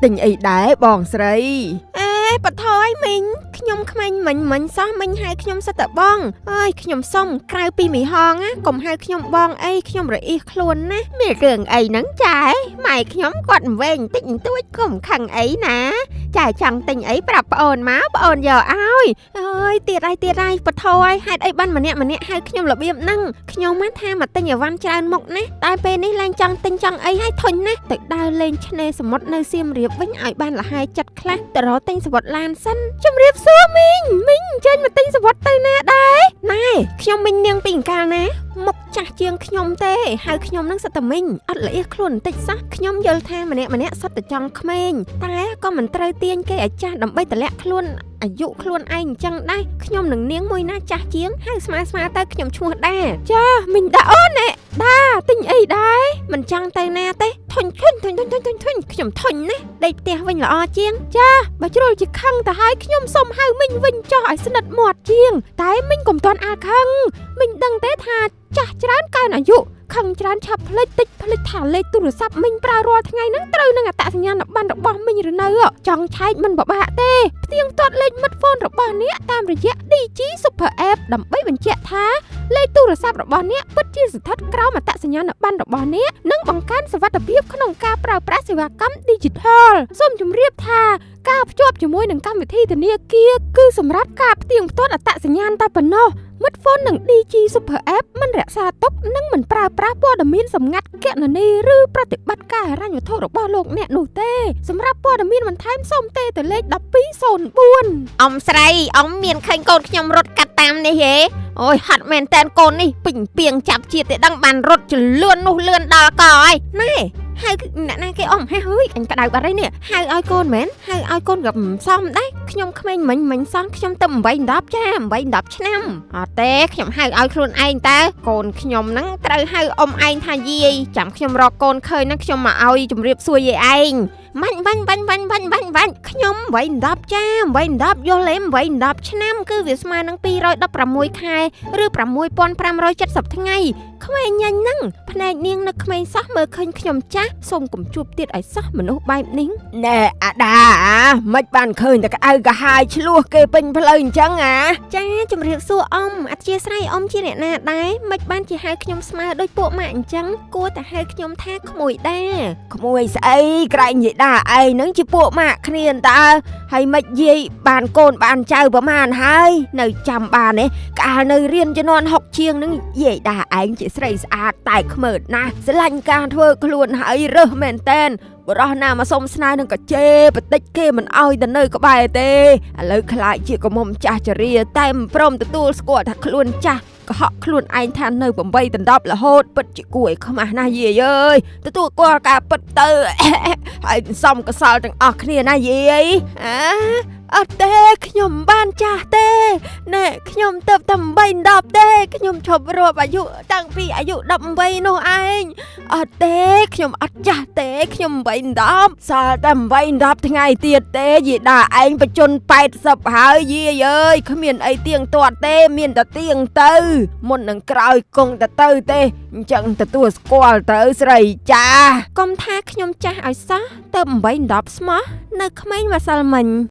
ទិញអីដែរបងស្រីបថយមីងខ្ញុំក្មេងមិញសោះមិញហៅខ្ញុំសិតតែបងអើយខ្ញុំសុំក្រៅពីមីហងណាកុំហៅខ្ញុំបងអីខ្ញុំរអ៊ីសខ្លួនណាមានរឿងអីហ្នឹងចាម៉ែខ្ញុំគាត់វែងតិចតួចកុំខឹងអីណាចាចង់ទិញអីប្រាប់ប្អូនមកប្អូនយកឲ្យអើយទៀតហើយបថយហេតុអីបានម្នាក់ហៅខ្ញុំរបៀបហ្នឹងខ្ញុំមកថាមកទិញអីវ៉ាន់ច្រើនមុខណាតែពេលនេះឡើងចង់ទិញចង់អីឲ្យធុញណាទៅដើរលេងឆ្នេរសមុទ្រនៅសៀមរាបវិញឲ្យបានលះហើយចិត្តខ្លះទៅរកទិញសវត្តឡានសិនជំរាបសួរមីងចេញមកទិញសវត្តទៅណាដែរណែខ្ញុំមីងនាងពីអង្កាលណាមុខចាស់ជាងខ្ញុំទេហៅខ្ញុំនឹងសិតតែមីងអត់ល្អៀសខ្លួនបន្តិចសោះខ្ញុំយល់ថាម្នាក់សិតតែចង់ក្មេងតែក៏មិនត្រូវទាញគេឲ្យចាស់ដើម្បីតម្លាក់ខ្លួនអាយុខ្លួនឯងអញ្ចឹងដែរខ្ញុំនឹងនាងមួយណាចាស់ជាងហៅស្មើទៅខ្ញុំឈ្មោះដាចាមីងដាអូនណែដាទិញអីដែរមិនចង់ទៅណាទេធុញខ្ញុំធុញណាដេកផ្ទះវិញល្អជាងចាបើជ្រុលជាខឹងទៅហើយខ្ញុំសុំហៅមីងវិញចោះឲ្យស្និទ្ធមាត់ជាងតែមីងកុំទាន់អាខឹងមីងដឹងទេថាចាស់ច្រើនកើនអាយុខឹងច្រើនឆាប់ភ្លេចថាលេខទូរស័ព្ទមីងប្រើរាល់ថ្ងៃហ្នឹងត្រូវនឹងអត្តសញ្ញាណប័ណ្ណរបស់មីងឬនៅចង់ឆែកមិនពិបាកទេផ្ទៀងផ្ទាត់លេខមិត្តហ្វូនរបស់អ្នកតាមរយៈ Digi Super App ដើម្បីបញ្ជាក់ថាលេខទូរស័ព្ទរបស់អ្នកពិតជាស្ថិតក្រោមអត្តសញ្ញាណប័ណ្ណរបស់អ្នកនិងបង្កើនសុវត្ថិភាពក្នុងការប្រើប្រាស់សេវាកម្ម Digital សូមជម្រាបថាការភ្ជាប់ជាមួយនឹងកម្មវិធីធនាគារគឺសម្រាប់ការផ្ទៀងផ្ទាត់អត្តសញ្ញាណតែប៉ុណ្ណោះមិត្តហ្វូននឹង Digi Super App មិនរក្សាទុកនិងមិនប្រើប្រាស់ព័ត៌មានសម្ងាត់គណនីឬប្រតិបត្តិការហិរញ្ញវត្ថុរបស់លោកអ្នកនោះទេសម្រាប់ព័ត៌មានបន្ថែមសូមទេទៅលេខ1204អ៊ំស្រីអ៊ំមានឃើញកូនខ្ញុំរត់កាត់តាមនេះហេអូយហាត់មែនតែនកូននេះពេញពីងចាប់ជាតិទេដឹងបានរត់ចលឿននោះលឿនដល់កហើយណែហៅអ្នកណាគេអ៊ំហេហឺយអញក្តៅបាត់ហើយនេះហៅឲ្យកូនមែនហៅឲ្យកូនក៏សំដែរខ្ញុំក្មេងមិញសោះខ្ញុំទៅ8 10ចា8 10ឆ្នាំអត់ទេខ្ញុំហៅឲ្យខ្លួនឯងតើកូនខ្ញុំហ្នឹងត្រូវហៅអ៊ំឯងថាយាយចាំខ្ញុំរកកូនឃើញហ្នឹងខ្ញុំមកឲ្យជម្រាបសួរយាយឯងបាញ់ខ្ញុំ8 10ចា8 10យល់ទេ8 10ឆ្នាំគឺវាស្មើនឹង216ខែឬ6570ថ្ងៃក្មេងញ៉ាញ់ហ្នឹងភ្នែកនាងនៅក្មេងសោះមើលឃើញខ្ញុំចាស់សូមកុំជួបទៀតឲ្យសោះមនុស្សបែបនេះណែអាដាមិនបានឃើញតែក្តៅកាហាយឆ្លោះគេពេញផ្លូវអញ្ចឹងចាជំរាបសួរអ៊ំអធិស្ឋានអ៊ំជាអ្នកណាដែរមិនបានជាហៅខ្ញុំស្មើដូចពួកម៉ាក់អញ្ចឹងគួរតែហៅខ្ញុំថាក្មួយដែរក្មួយស្អីក្រែងយាយដាឯងហ្នឹងជាពួកម៉ាក់គ្នាតើហើយមិនយាយបានកូនបានចៅប្រមាណហើយនៅចាំបានទេកាលនៅរៀនជំនាន់6ជាងហ្នឹងយាយដាឯងជាស្រីស្អាតតែខ្មើតណាស់ស្រឡាញ់ការធ្វើខ្លួនហើយរើសមែនតែនបរោះណាមកសុំស្នេហ៍នឹងកាជេបតិចគេមិនអោយទៅនៅក្បែរទេឥឡូវខ្លាចជាកមុំចាស់ចរិយាតែមិនព្រមទទួលស្គាល់ថាខ្លួនចាស់កុហកខ្លួនឯងថានៅ8 10រហូតពិតជាគួរឲ្យខ្មាស់ណាស់យាយអើយទទួលស្គាល់ការពិតទៅហើយសំកសលទាំងអស់គ្នាណាយាយអត់ទេខ្ញុំបានចាស់ទេណែខ្ញុំទៅតែ8 10ទេខ្ញុំឈប់រាប់អាយុតាំងពីអាយុ18នោះឯងអត់ទេខ្ញុំអត់ចាស់ទេខ្ញុំ8 10សល់តែ8 10ថ្ងៃទៀតទេយាយដាឯងបញ្ជន80ហើយយាយអើយគ្មានអីទៀងទាត់ទេមានតែទៀងទៅមុននឹងក្រោយគង់តែទៅទេអញ្ចឹងទទួលស្គាល់ទៅស្រីចាកុំថាខ្ញុំចាស់ឲ្យសោះទៅ8 10ស្មោះនៅក្មេងម្សិលមិញ